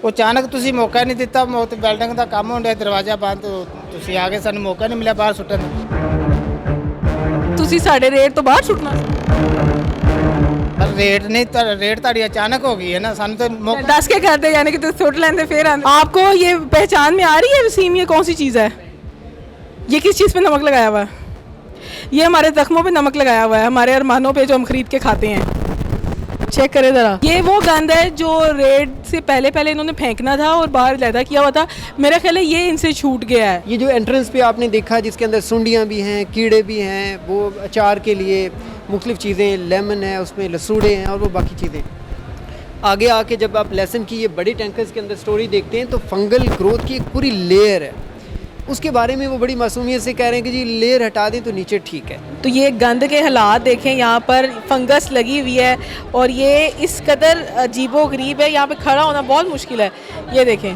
ਉਹ ਅਚਾਨਕ ਤੁਸੀਂ ਮੌਕਾ ਨਹੀਂ ਦਿੱਤਾ, ਮੌਤ ਬਿਲਡਿੰਗ ਦਾ ਕੰਮ ਹੋਣ ਡਿਆ, ਦਰਵਾਜ਼ਾ ਬੰਦ, ਤੁਸੀਂ ਆ ਕੇ ਸਾਨੂੰ ਮੌਕਾ ਨਹੀਂ ਮਿਲਿਆ ਬਾਹਰ ਸੁੱਟਣ ਦਾ। ਤੁਸੀਂ ਸਾਡੇ ਰੇਟ ਤੋਂ ਬਾਹਰ ਸੁੱਟਣਾ। ਪਰ ਰੇਟ ਨਹੀਂ ਤਾਂ ਰੇਟ ਤੁਹਾਡੀ ਅਚਾਨਕ ਹੋ ਗਈ ਹੈ ਨਾ, ਸਾਨੂੰ ਤਾਂ ਮੌਕਾ दस के करते यानी कि तो सुट लेंगे फिर आते। आपको ये पहचान में आ रही है वसीम, ये कौन सी चीज़ है? ये किस चीज़ पे नमक लगाया हुआ है? ये हमारे जख्मों पे नमक लगाया हुआ है, हमारे अरमानों पे जो हम खरीद के खाते हैं। चेक करें ज़रा, ये वो गंद है जो रेड से पहले पहले इन्होंने फेंकना था और बाहर लैदा किया हुआ था। मेरा ख्याल है ये इनसे छूट गया है। ये जो एंट्रेंस पे आपने देखा जिसके अंदर सुंडियाँ भी हैं, कीड़े भी हैं, वो अचार के लिए मुख्तलिफ़ चीज़ें, लेमन है उसमें, लसूड़े हैं और वो बाकी चीज़ें। आगे आके जब आप लेसन की ये बड़े टैंकर्स के अंदर स्टोरी देखते हैं तो फंगल ग्रोथ की एक पूरी लेयर है, उसके बारे में वो बड़ी मासूमियत से कह रहे हैं कि जी लेयर हटा दें तो नीचे ठीक है। तो ये गंद के हालात देखें, यहाँ पर फंगस लगी हुई है और ये इस कदर अजीबो गरीब है, यहाँ पे खड़ा होना बहुत मुश्किल है। ये देखें,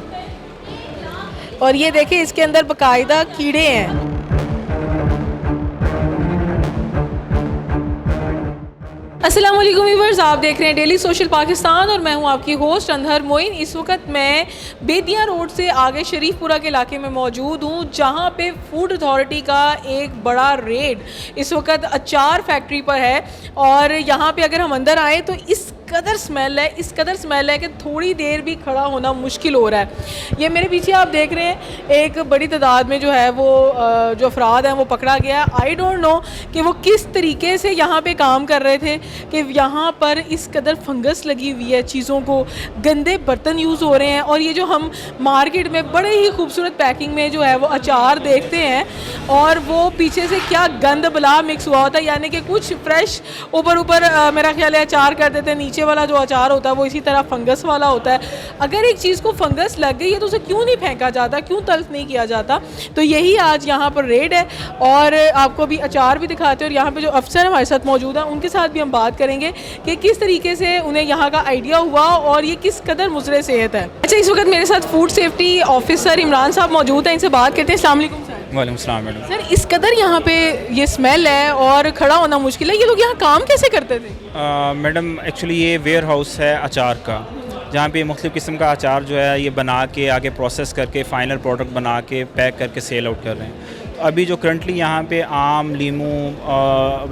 और ये देखें इसके अंदर बाकायदा कीड़े हैं। अस्सलाम वालेकुम व्यूअर्स, आप देख रहे हैं डेली सोशल पाकिस्तान और मैं हूं आपकी होस्ट अंधर मोइन। इस वक्त मैं बेतिया रोड से आगे शरीफपुरा के इलाके में मौजूद हूं, जहां पे फूड अथॉरिटी का एक बड़ा रेड इस वक्त अचार फैक्ट्री पर है। और यहां पे अगर हम अंदर आए तो इस कदर स्मेल है, इस कदर स्मेल है कि थोड़ी देर भी खड़ा होना मुश्किल हो रहा है। ये मेरे पीछे आप देख रहे हैं, एक बड़ी तादाद में जो है वो जो अफराद हैं वो पकड़ा गया। आई डोंट नो कि वो किस तरीके से यहाँ पे काम कर रहे थे कि यहाँ पर इस कदर फंगस लगी हुई है चीज़ों को, गंदे बर्तन यूज़ हो रहे हैं। और ये जो हम मार्केट में बड़े ही खूबसूरत पैकिंग में जो है वो अचार देखते हैं और वो पीछे से क्या गंद बला मिक्स हुआ होता है, यानी कि कुछ फ्रेश ऊपर मेरा ख्याल है अचार कर देते हैं, नीचे वाला जो अचार होता है वो इसी तरह फंगस वाला होता है। अगर एक चीज़ को फंगस लग गई है तो उसे क्यों नहीं फेंका जाता, क्यों तल्फ नहीं किया जाता? तो यही आज यहाँ पर रेड है और आपको भी अचार भी दिखाते हैं और यहाँ पे जो अफसर हमारे साथ मौजूद हैं उनके साथ भी हम बात करेंगे कि किस तरीके से उन्हें यहाँ का आइडिया हुआ और ये किस कदर मुज़रे सेहत है। अच्छा, इस वक्त मेरे साथ फूड सेफ्टी ऑफिसर इमरान साहब मौजूद हैं, इनसे बात करते हैं। अस्सलाम वालेकुम सर। वालेकुम सलाम मैडम। सर, इस कदर यहाँ पे ये स्मेल है और खड़ा होना मुश्किल है, ये लोग यहाँ काम कैसे करते थे? मैडम एक्चुअली ये वेयर हाउस है अचार का, जहाँ पे मुख्तलिफ़ किस्म का अचार जो है ये बना के आगे प्रोसेस करके फ़ाइनल प्रोडक्ट बना के पैक करके सेल आउट कर रहे हैं। तो अभी जो करंटली यहाँ पे आम, लीमू,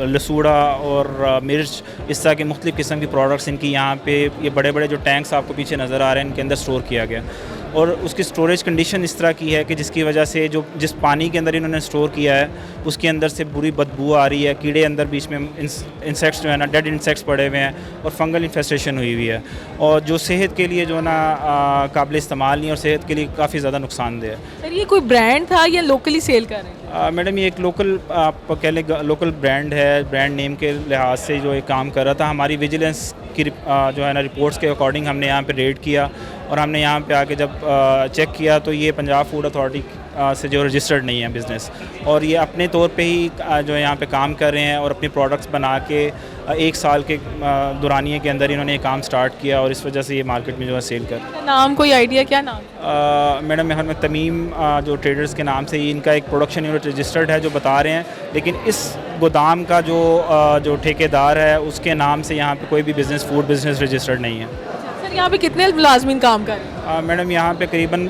लसूड़ा और मिर्च, इस तरह के मुख्तलिफ़ किस्म की प्रोडक्ट्स इनकी यहाँ पे ये बड़े बड़े जो टैंक्स आपको पीछे नज़र आ रहे हैं इनके अंदर स्टोर किया गया और उसकी स्टोरेज कंडीशन इस तरह की है कि जिसकी वजह से जो जिस पानी के अंदर इन्होंने स्टोर किया है उसके अंदर से बुरी बदबू आ रही है, कीड़े अंदर बीच में इंसेक्ट्स जो है ना, डेड इंसेक्ट्स पड़े हुए हैं और फंगल इन्फेस्टेशन हुई हुई है और जो सेहत के लिए जो है ना काबिल इस्तेमाल नहीं और सेहत के लिए काफ़ी ज़्यादा नुकसानदेह है। सर, ये कोई ब्रांड था या लोकली सेल कर रहे हैं? मैडम ये एक लोकल आप कह लें लोकल ब्रांड है, ब्रांड नेम के लिहाज से जो ये काम कर रहा था। हमारी विजिलेंस की जो है ना रिपोर्ट्स के अकॉर्डिंग हमने यहाँ पे रेड किया और हमने यहाँ पे आके जब चेक किया तो ये पंजाब फूड अथॉरिटी से जो रजिस्टर्ड नहीं है बिज़नेस और ये अपने तौर पे ही जो यहाँ पे काम कर रहे हैं और अपने प्रोडक्ट्स बना के 1 साल के दौरानिए के अंदर इन्होंने ये काम स्टार्ट किया और इस वजह से ये मार्केट में जो है सेल कर। नाम कोई आइडिया, क्या नाम? मैडम में तमीम जो ट्रेडर्स के नाम से इनका एक प्रोडक्शन यूनिट रजिस्टर्ड है जो बता रहे हैं, लेकिन इस गोदाम का जो ठेकेदार है उसके नाम से यहाँ पे कोई भी फूड बिज़नेस रजिस्टर्ड नहीं है। सर, यहाँ पे कितने मुलाजमीन काम कर रहे हैं? मैडम यहाँ पे करीबन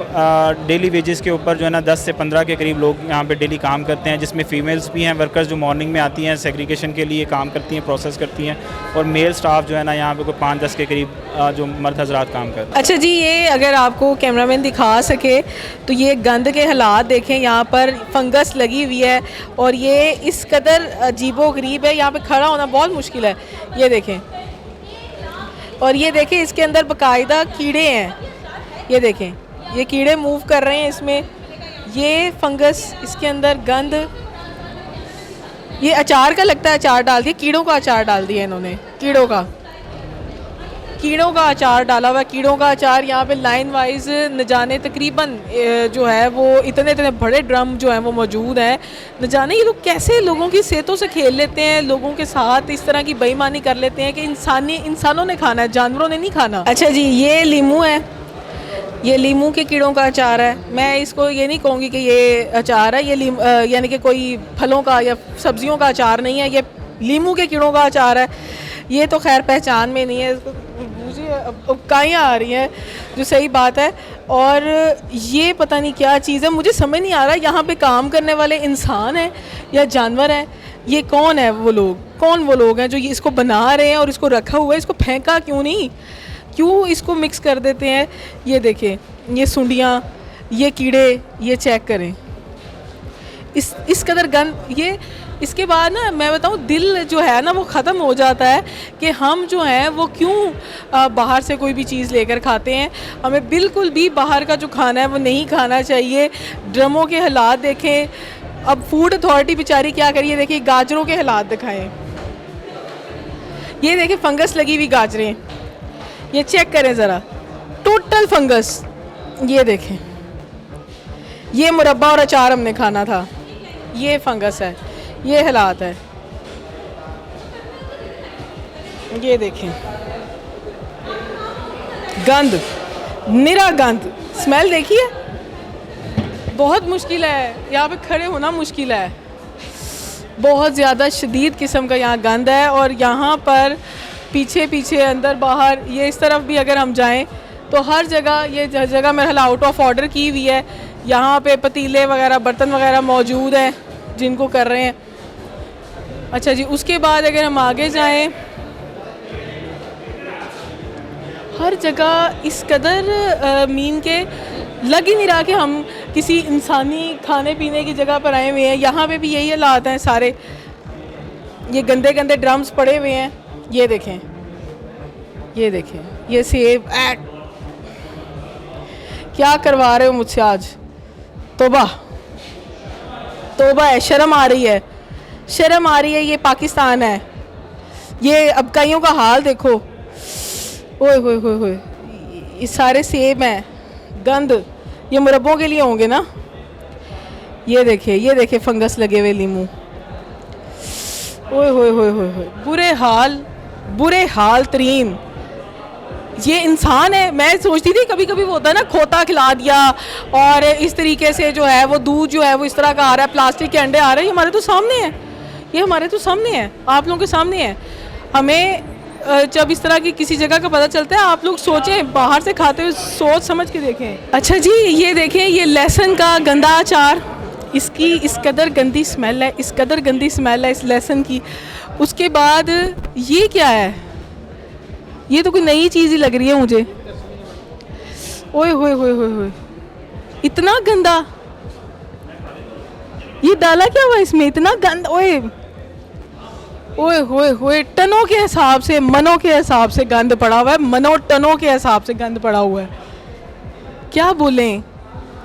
डेली वेजेस के ऊपर जो है ना 10 से 15 के करीब लोग यहाँ पे डेली काम करते हैं, जिसमें फ़ीमेल्स भी हैं वर्कर्स जो मॉर्निंग में आती हैं सेग्रीगेशन के लिए काम करती हैं, प्रोसेस करती हैं और मेल स्टाफ जो है ना यहाँ पे कोई 5-10 के करीब जो मर्द हजरात काम करते हैं। अच्छा जी, ये अगर आपको कैमरामैन दिखा सके तो ये गंद के हालात देखें, यहाँ पर फंगस लगी हुई है और ये इस कदर अजीबो गरीब है, यहाँ पे खड़ा होना बहुत मुश्किल है। ये देखें, और ये देखें इसके अंदर बाकायदा कीड़े हैं, ये देखें ये कीड़े मूव कर रहे हैं इसमें, ये फंगस, इसके अंदर गंद। ये अचार का लगता है, अचार डाल दिया, कीड़ों का अचार डाल दिया इन्होंने, कीड़ों का अचार डाला हुआ, कीड़ों का अचार। यहाँ पे लाइन वाइज न जाने तकरीबन जो है वो इतने बड़े ड्रम जो हैं वो मौजूद हैं। न जाने ये लोग कैसे लोगों की सेहतों से खेल लेते हैं, लोगों के साथ इस तरह की बेईमानी कर लेते हैं कि इंसानों ने खाना है, जानवरों ने नहीं खाना। अच्छा जी, ये लीमू है, ये लीमू के कीड़ों का अचार है। मैं इसको ये नहीं कहूँगी कि ये अचार है, ये यानी कि कोई फलों का या सब्जियों का अचार नहीं है, ये लीमू के कीड़ों का अचार है। ये तो खैर पहचान में नहीं है, मुझे अब काइयाँ आ रही हैं जो सही बात है। और ये पता नहीं क्या चीज़ है, मुझे समझ नहीं आ रहा यहाँ पे काम करने वाले इंसान हैं या जानवर हैं, ये कौन है वो लोग, कौन वो लोग हैं जो ये इसको बना रहे हैं और इसको रखा हुआ है, इसको फेंका क्यों नहीं, क्यों इसको मिक्स कर देते हैं। ये देखें, ये सुंडियाँ, ये कीड़े, ये चेक करें, इस कदर गंद। ये इसके बाद ना मैं बताऊँ, दिल जो है ना वो ख़त्म हो जाता है कि हम जो हैं वो क्यों बाहर से कोई भी चीज़ लेकर खाते हैं। हमें बिल्कुल भी बाहर का जो खाना है वो नहीं खाना चाहिए। ड्रमों के हालात देखें, अब फूड अथॉरिटी बेचारी क्या करिए, देखिए गाजरों के हालात दिखाएं, ये देखें फंगस लगी हुई गाजरें, ये चेक करें ज़रा, टोटल फंगस। ये देखें, ये मुरब्बा और अचार हमने खाना था, ये फंगस है, ये हालात है। ये देखें गंद, निरा गंद, स्मेल देखिए, बहुत मुश्किल है यहाँ पे खड़े होना, मुश्किल है, बहुत ज़्यादा शदीद किस्म का यहाँ गंद है। और यहाँ पर पीछे पीछे अंदर बाहर, ये इस तरफ भी अगर हम जाएं तो हर जगह, ये जगह मेरे ख्याल आउट ऑफ ऑर्डर की हुई है, यहाँ पे पतीले वगैरह बर्तन वगैरह मौजूद हैं जिनको कर रहे हैं। अच्छा जी, उसके बाद अगर हम आगे जाएं, हर जगह इस कदर मीन के लग ही नहीं रहा कि हम किसी इंसानी खाने पीने की जगह पर आए हुए हैं। यहाँ पे भी यही हालात हैं सारे, ये गंदे गंदे ड्रम्स पड़े हुए हैं। ये देखें, ये देखें, ये सेब, क्या करवा रहे हो मुझसे आज, तौबा तौबा है, शर्म आ रही है, शर्म आ रही है। ये पाकिस्तान है, ये अब कईयों का हाल देखो, ओए होए होए होए, ये सारे सेब हैं, गंद, ये मुरब्बों के लिए होंगे ना। ये देखे फंगस लगे हुए लीमू, ओए होए होए होए होए, बुरे हाल तरीन। ये इंसान है। मैं सोचती थी कभी कभी वो होता है ना, खोता खिला दिया और इस तरीके से जो है वो दूध जो है वो इस तरह का आ रहा है, प्लास्टिक के अंडे आ रहे हैं, ये हमारे तो सामने है, ये हमारे तो सामने है, आप लोगों के सामने है। हमें जब इस तरह की किसी जगह का पता चलता है, आप लोग सोचें, बाहर से खाते हुए सोच समझ के देखें। अच्छा जी, ये देखें, ये लहसुन का गंदा अचार, इसकी इस कदर गंदी स्मेल है, इस कदर गंदी स्मेल है इस लहसुन की। उसके बाद ये क्या है, ये तो कोई नई चीज़ ही लग रही है मुझे। ओए होए होए होए होए, इतना गंदा, ये डाला क्या हुआ इसमें, इतना गंदा, ओए ओए होए होए, टनों के हिसाब से, मनों के हिसाब से गंद पड़ा हुआ है, मनों टनों के हिसाब से गंद पड़ा हुआ है। क्या बोलें,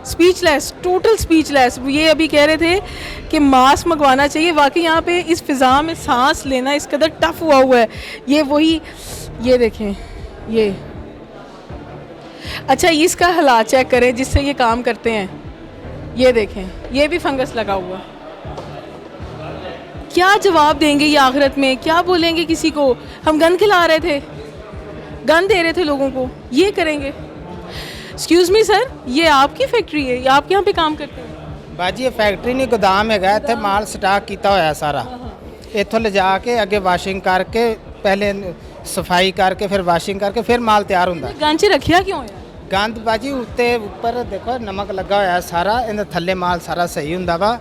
स्पीचलेस, टोटल स्पीचलेस। ये अभी कह रहे थे कि मास्क मंगवाना चाहिए, वाकई यहाँ पे इस फिज़ा में सांस लेना इस कदर टफ हुआ है। ये वही, ये देखें, ये अच्छा, इसका हालात चेक करें जिससे ये काम करते हैं। ये देखें, ये भी फंगस लगा हुआ। क्या जवाब देंगे ये आखिरत में, क्या बोलेंगे किसी को, हम गंद खिला रहे थे, गंद दे रहे थे लोगों को, ये करेंगे। एक्सक्यूज मी सर, ये आपकी फैक्ट्री है, ये आप यहाँ पे काम करते हैं? बाजी ये फैक्ट्री नहीं, गोदाम है, इतने माल स्टॉक किया होया सारा, इतों ले जाके अगे वाशिंग करके, पहले सफाई करके, फिर वाशिंग करके, फिर माल तैयार होंदा। गंद च रखिया क्यों है? गंद बाजी उत्ते ऊपर देखो नमक लगा होया सारा, इन थल्ले माल सारा सही हुंदा वा।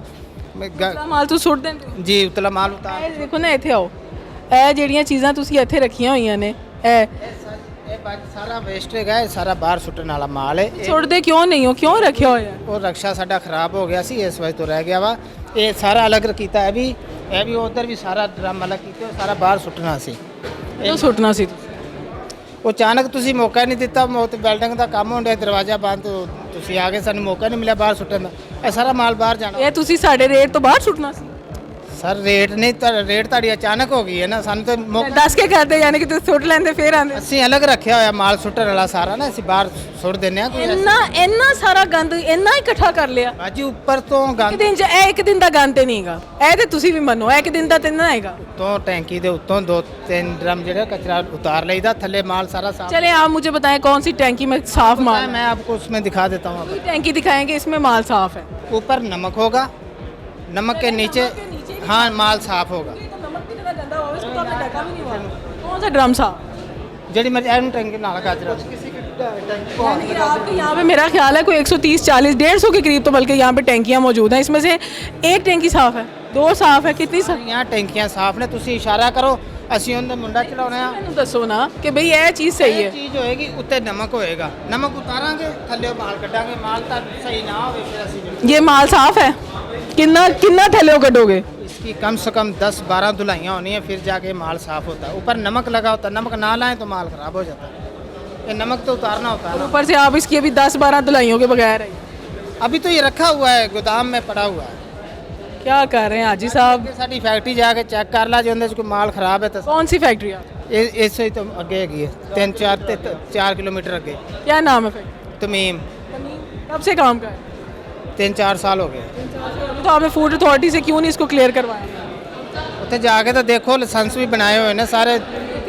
माल तो सुट दें जी, उतला माल उतार। देखो ना, इत्थे आओ, ਇਹ ਜਿਹੜੀਆਂ ਚੀਜ਼ਾਂ ਤੁਸੀਂ ਇੱਥੇ ਰੱਖੀਆਂ ਹੋਈਆਂ ਨੇ, ਇਹ ਸਾਰਾ ਵੇਸਟ ਹੈਗਾ, ਸਾਰਾ ਬਾਹਰ ਸੁੱਟਣ ਵਾਲਾ ਮਾਲ ਹੈ। ਸੁੱਟਦੇ ਕਿਉਂ ਨਹੀਂ ਹੋ, ਕਿਉਂ ਰੱਖਿਆ ਹੋਇਆ? ਉਹ ਰਕਸ਼ਾ ਸਾਡਾ ਖਰਾਬ ਹੋ ਗਿਆ ਸੀ, ਇਸ ਵਜ੍ਹਾ ਤੋਂ ਰਹਿ ਗਿਆ ਵਾ। ਇਹ ਸਾਰਾ ਅਲੱਗ ਕੀਤਾ ਹੈ, ਇਹ ਵੀ ਉਧਰ ਵੀ ਸਾਰਾ ਡਰਮ ਅਲੱਗ ਕੀਤੇ, ਸਾਰਾ ਬਾਹਰ ਸੁੱਟਣਾ ਸੀ। ਇਹ ਸੁੱਟਣਾ ਸੀ ਉਹ ਅਚਾਨਕ ਤੁਸੀਂ ਮੌਕਾ ਨਹੀਂ ਦਿੱਤਾ, ਬਿਲਡਿੰਗ ਦਾ ਕੰਮ ਹੋਣ ਡਿਆ, ਦਰਵਾਜ਼ਾ ਬੰਦ, ਤੁਸੀਂ ਆ ਗਏ, ਸਾਨੂੰ ਮੌਕਾ ਨਹੀਂ ਮਿਲਿਆ ਬਾਹਰ ਸੁੱਟਣ ਦਾ। ਇਹ ਸਾਰਾ ਮਾਲ ਬਾਹਰ ਜਾਣਾ। ਇਹ ਤੁਸੀਂ ਸਾਡੇ ਰੇਟ ਤੋਂ ਬਾਹਰ ਸੁੱਟਣਾ ਸੀ। ਸਰ ਰੇਟ ਨਹੀਂ ਤਾਂ ਰੇਟ ਤੁਹਾਡੀ ਅਚਾਨਕ ਹੋ ਗਈ ਹੈ ਨਾ, ਸਾਨੂੰ ਤਾਂ ਦੱਸ ਕੇ ਕਰਦੇ, ਯਾਨੀ ਕਿ ਤੁਸੀਂ ਸੁੱਟ ਲੈਂਦੇ ਫੇਰ ਆਂਦੇ। ਅਸੀਂ ਅਲੱਗ ਰੱਖਿਆ ਹੋਇਆ ਮਾਲ ਸੁੱਟਣ ਵਾਲਾ ਸਾਰਾ ਨਾ, ਅਸੀਂ ਬਾਹਰ ਸੁੱਟ ਦਿੰਦੇ ਆ। ਇੰਨਾ ਸਾਰਾ ਗੰਦ ਇੰਨਾ ਇਕੱਠਾ ਕਰ ਲਿਆ ਬਾਜੀ ਉੱਪਰ ਤੋਂ ਗੰਦ, ਇੱਕ ਦਿਨ ਦਾ ਗੰਦ ਤੇ ਨਹੀਂਗਾ, ਇਹ ਤੇ ਤੁਸੀਂ ਵੀ ਮੰਨੋ, ਇੱਕ ਦਿਨ ਦਾ ਤੇ ਨਾ ਹੈਗਾ। ਉੱਤੋਂ ਟੈਂਕੀ ਦੇ ਉੱਤੋਂ 2-3 ਡਰਮ ਜਿਹੜਾ ਕਚਰਾ ਉਤਾਰ ਲਈਦਾ, ਥੱਲੇ माल सारा साफ। चले आप मुझे बताएं कौन सी टैंकी में साफ माल? मैं आपको उसमें दिखा देता हूँ। टैंकी दिखाएंगे, इसमें माल साफ है। ऊपर नमक होगा, नमक के नीचे हाँ माल साफ होगा। कौन सा ड्रम साफ? ਜਿਹੜੀ ਮਰਜ਼ੀ ਇਹਨੂੰ ਟੈਂਕੀ ਨਾਲ ਗਾਜਰਾ यानी कि आपके यहाँ पे मेरा ख्याल है कोई 130 40 150 के करीब तो बल्कि यहाँ पे टैंकियाँ मौजूद हैं। इसमें से एक टैंकी साफ़ है, 2 साफ़ है, कितनी साफ़? यहाँ टैंकियाँ साफ ने, तुसी इशारा करो ਅਸੀਂ ਉਹਦੇ ਮੁੰਡਾ ਚਲਾਉਣਾ ਆ। ਮੈਨੂੰ ਦੱਸੋ ਨਾ ਕਿ ਬਈ ਇਹ ਚੀਜ਼ ਸਹੀ ਇਹ ਹੈ। ਚੀਜ਼ ਹੋਏਗੀ ਉੱਤੇ ਨਮਕ ਹੋਏਗਾ, ਨਮਕ ਉਤਾਰਾਂਗੇ ਥੱਲੇ ਮਾਲ ਕੱਢਾਂਗੇ, ਮਾਲ ਤਾਂ ਸਹੀ ਨਾ ਹੋਵੇ ਫਿਰ ਅਸੀਂ ये माल साफ़ है? कितना कितना थैले कटोगे? इसकी कम से कम 10-12 धुलाइयाँ होनी है फिर जाके माल साफ होता है। ऊपर नमक लगा होता है, नमक ना लाएं तो माल ख़राब हो जाता है। ये नमक तो उतारना होता है और ना। ऊपर से आप इसकी अभी 10-12 धुलाइयों के बगैर है। अभी तो ये रखा हुआ है गोदाम में पड़ा हुआ है। क्या कर रहे हैं हाजी साहब? ये साडी फैक्ट्री जाके चेक कर ला जो अंदर कोई माल ख़राब है तो कौन सी फैक्ट्री है? इससे ही तो आगे हैगी है 3-4 किलोमीटर आगे। क्या नाम है फैक्ट्री? तमीम कब से काम कर? 3-4 साल हो गए। तो आपने फूड अथॉरिटी से क्यों नहीं इसको क्लियर करवाया? ਉੱਥੇ ਜਾ ਕੇ ਤਾਂ ਦੇਖੋ ਲਾਇਸੈਂਸ ਵੀ ਬਣਾਏ ਹੋਏ ਨੇ ਸਾਰੇ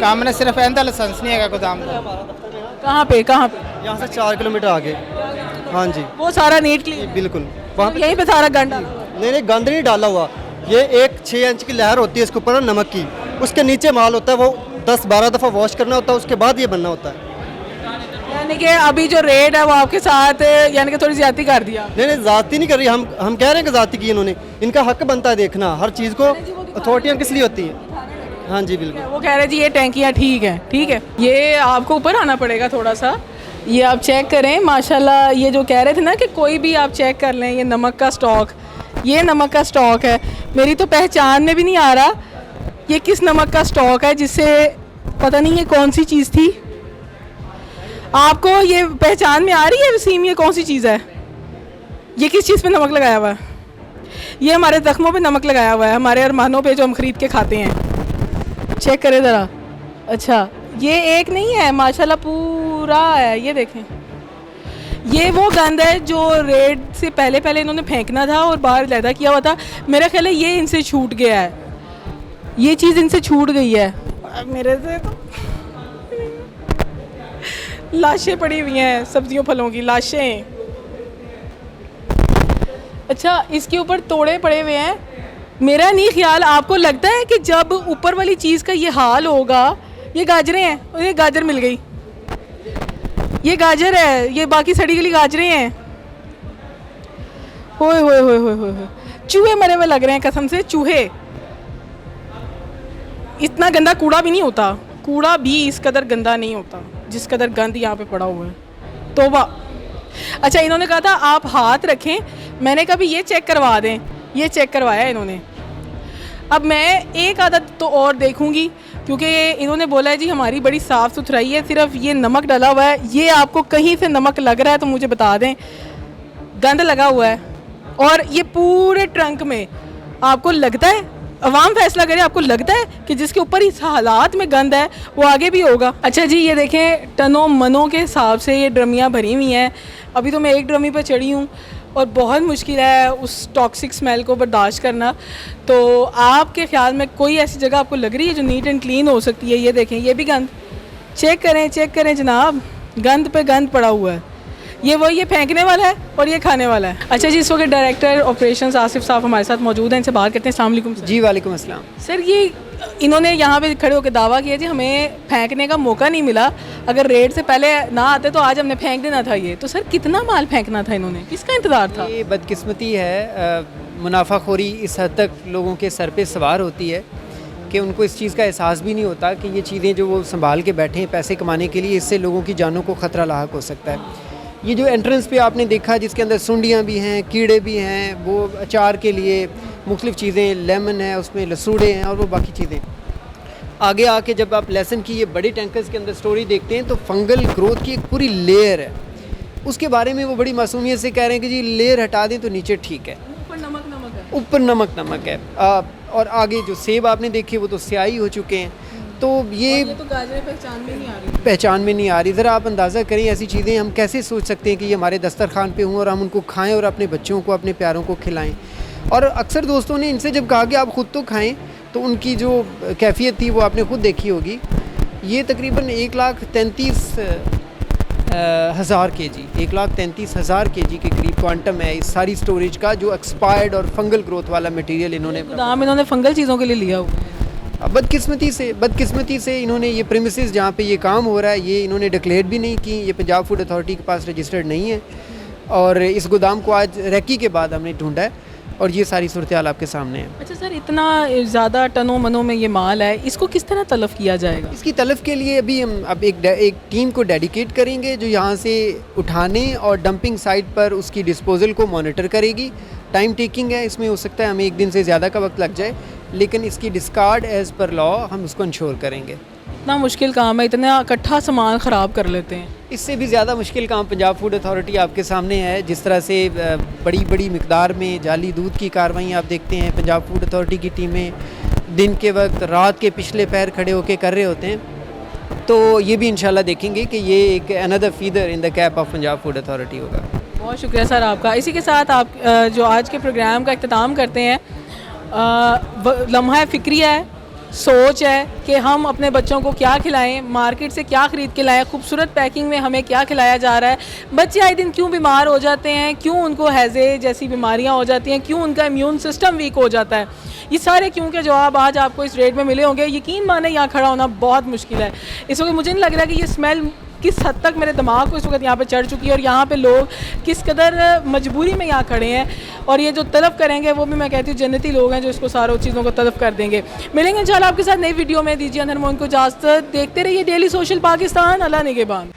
ਕੰਮ ਨੇ, ਸਿਰਫ ਇਹਦਾ ਲਾਇਸੈਂਸ ਨਹੀਂ ਹੈਗਾ गोदाम का। कहाँ पे कहाँ पे? यहाँ से 4 किलोमीटर आगे। हाँ जी वो सारा नीट क्लीन बिल्कुल। वहाँ पे यहीं पे सारा गंदा। नहीं गंद नहीं डाला हुआ, ये एक 6 इंच की लहर होती है इसके ऊपर नमक की, उसके नीचे माल होता है, वो 10-12 दफ़ा वॉश करना होता है, उसके बाद ये बनना होता है। यानी कि अभी जो रेट है वो आपके साथ यानी कि थोड़ी ज्यादा कर दिया। नहीं ज़्यादती नहीं कर रही, हम कह रहे हैं कि ज़्यादती की इन्होंने, इनका हक बनता है देखना हर चीज़ को। अथॉरिटियाँ किस लिए होती हैं? हाँ जी बिल्कुल। वो कह रहे जी ये टैंकियाँ ठीक है, ठीक है। ये आपको ऊपर आना पड़ेगा थोड़ा सा, ये आप चेक करें माशाल्लाह। ये जो कह रहे थे ना कि कोई भी आप चेक कर लें, ये नमक का स्टॉक, ये नमक का स्टॉक है। मेरी तो पहचान में भी नहीं आ रहा ये किस नमक का स्टॉक है, जिससे पता नहीं ये कौन सी चीज़ थी। आपको ये पहचान में आ रही है वसीम ये कौन सी चीज़ है? ये किस चीज़ पे नमक लगाया हुआ है? ये हमारे ज़ख्मों पे नमक लगाया हुआ है, हमारे अरमानों पे जो हम ख़रीद के खाते हैं। चेक करें ज़रा। अच्छा ये एक नहीं है माशाल्लाह पूरा है, ये देखें। ये वो गंद है जो रेड से पहले इन्होंने फेंकना था और बाहर लैदा किया हुआ था। मेरा ख्याल है ये इनसे छूट गया है, ये चीज़ इनसे छूट गई है। मेरे से तो लाशें पड़ी हुई हैं, सब्जियों फलों की लाशें। अच्छा इसके ऊपर तोड़े पड़े हुए हैं। मेरा नहीं ख्याल, आपको लगता है कि जब ऊपर वाली चीज़ का ये हाल होगा, ये गाजरें हैं और ये गाजर मिल गई, ये गाजर है, ये बाकी सड़ी गली गाजरें हैं। होए होए होए होए होए, चूहे मरे हुए लग रहे हैं कसम से, चूहे। इतना गंदा कूड़ा भी नहीं होता, कूड़ा भी इस कदर गंदा नहीं होता जिस कदर गंद यहाँ पे पड़ा हुआ है। तौबा। अच्छा इन्होंने कहा था आप हाथ रखें, मैंने कहा भी ये चेक करवा दें, ये चेक करवाया इन्होंने। अब मैं एक आदत तो और देखूंगी क्योंकि इन्होंने बोला है जी हमारी बड़ी साफ़ सुथराई है, सिर्फ ये नमक डाला हुआ है। ये आपको कहीं से नमक लग रहा है तो मुझे बता दें, गंद लगा हुआ है। और ये पूरे ट्रंक में आपको लगता है, अवाम फैसला करे, आपको लगता है कि जिसके ऊपर इस हालात में गंद है वो आगे भी होगा। अच्छा जी ये देखें टनों मनों के हिसाब से ये ड्रमियाँ भरी हुई हैं। अभी तो मैं एक ड्रमी पर चढ़ी हूँ और बहुत मुश्किल है उस टॉक्सिक स्मेल को बर्दाश्त करना। तो आपके ख्याल में कोई ऐसी जगह आपको लग रही है जो नीट एंड क्लीन हो सकती है? ये देखें ये भी गंद, चेक करें जनाब, गंद पे गंद पड़ा हुआ है। ये वही ये फेंकने वाला है और ये खाने वाला है। अच्छा जी इस वक्त डायरेक्टर ऑपरेशंस आसिफ साहब हमारे साथ मौजूद हैं, इनसे बात करते हैं। अस्सलाम वालेकुम सर। जी वालेकुम अस्सलाम। सर ये इन्होंने यहाँ पे खड़े होकर दावा किया जी हमें फेंकने का मौका नहीं मिला, अगर रेड से पहले ना आते तो आज हमने फेंक देना था ये। तो सर कितना माल फेंकना था इन्होंने, किसका इंतज़ार था? ये बदकिस्मती है, मुनाफाखोरी इस हद तक लोगों के सर पे सवार होती है कि उनको इस चीज़ का एहसास भी नहीं होता कि ये चीज़ें जो वो संभाल के बैठे हैं पैसे कमाने के लिए, इससे लोगों की जानों को ख़तरा लाहक हो सकता है। ये जो एंट्रेंस पे आपने देखा जिसके अंदर सुंडियाँ भी हैं, कीड़े भी हैं, वो अचार के लिए मुख्तलिफ़ चीज़ें, लेमन है उसमें, लसूड़े हैं और वो बाकी चीज़ें। आगे आके जब आप लहसुन की ये बड़े टैंकर्स के अंदर स्टोरी देखते हैं तो फंगल ग्रोथ की एक पूरी लेयर है, उसके बारे में वो बड़ी मासूमियत से कह रहे हैं कि जी लेयर हटा दें तो नीचे ठीक है, ऊपर नमक है, ऊपर नमक है। और आगे जो सेब आपने देखे वो तो स्याही हो चुके हैं। तो ये तो गाजरें पहचान में नहीं आ रही। ज़रा आप अंदाज़ा करें ऐसी चीज़ें हम कैसे सोच सकते हैं कि ये हमारे दस्तरखान पे हों और हम उनको खाएं और अपने बच्चों को, अपने प्यारों को खिलाएं। और अक्सर दोस्तों ने इनसे जब कहा कि आप ख़ुद तो खाएं तो उनकी जो कैफियत थी वो आपने ख़ुद देखी होगी। ये तकरीबन 1,33,000 kg 1,33,000 kg के करीब क्वांटम है इस सारी स्टोरेज का, जो एक्सपायर्ड और फंगल ग्रोथ वाला मटेरियल इन्होंने गोदाम इन्होंने फंगल चीज़ों के लिए लिया हुआ। अब बदकिस्मती से इन्होंने ये प्रेमिसेस जहाँ पे ये काम हो रहा है ये इन्होंने डिक्लेयर भी नहीं की, ये पंजाब फूड अथॉरिटी के पास रजिस्टर्ड नहीं है और इस गोदाम को आज रैकी के बाद हमने ढूंढा है और ये सारी सूरत हाल आपके सामने है। अच्छा सर, इतना ज़्यादा टनों मनों में ये माल है, इसको किस तरह तलब किया जाएगा? इसकी तलफ़ के लिए अभी हम अब एक टीम को डेडिकेट करेंगे जो यहाँ से उठाने और डंपिंग साइट पर उसकी डिस्पोजल को मॉनिटर करेगी। टाइम टेकिंग है, इसमें हो सकता है हमें 1 दिन से ज़्यादा का वक्त लग जाए, लेकिन इसकी डिस्कार्ड एज़ पर लॉ हम उसको इंश्योर करेंगे। इतना मुश्किल काम है, इतना इकट्ठा सामान ख़राब कर लेते हैं। इससे भी ज़्यादा मुश्किल काम पंजाब फूड अथॉरिटी आपके सामने है। जिस तरह से बड़ी मिकदार में जाली दूध की कार्रवाई आप देखते हैं, पंजाब फूड अथॉरिटी की टीमें दिन के वक्त रात के पिछले पैर खड़े होकर कर रहे होते हैं, तो ये भी इंशाल्लाह देखेंगे कि ये एक another feather in the cap of Punjab food authority होगा। बहुत शुक्रिया सर आपका। इसी के साथ आप जो आज के प्रोग्राम का इख्तिताम करते हैं, लम्हा फ़िक्रिया है, सोच है कि हम अपने बच्चों को क्या खिलाएं, मार्केट से क्या ख़रीद के लाएं, खूबसूरत पैकिंग में हमें क्या खिलाया जा रहा है, बच्चे आए दिन क्यों बीमार हो जाते हैं, क्यों उनको हैज़े जैसी बीमारियां हो जाती हैं, क्यों उनका इम्यून सिस्टम वीक हो जाता है, ये सारे क्यों के जवाब आज आपको इस रेट में मिले होंगे। यकीन माने यहाँ खड़ा होना बहुत मुश्किल है। इस वक्त मुझे नहीं लग रहा कि ये स्मेल किस हद तक मेरे दिमाग को इस वक्त यहाँ पे चढ़ चुकी है और यहाँ पे लोग किस कदर मजबूरी में यहाँ खड़े हैं, और ये जो तलब करेंगे वो भी मैं कहती हूँ जन्नती लोग हैं जो इसको सारों चीज़ों को तलब कर देंगे। मिलेंगे इंशाल्लाह आपके साथ नई वीडियो में। दीजिए अंदर मोइन को इजाज़त, देखते रहिए डेली सोशल पाकिस्तान। अल्लाह निगहबान।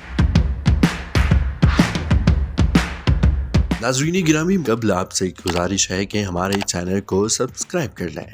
नाज़रीन गिरामी, कबल आपसे एक गुजारिश है कि हमारे चैनल को सब्सक्राइब कर लें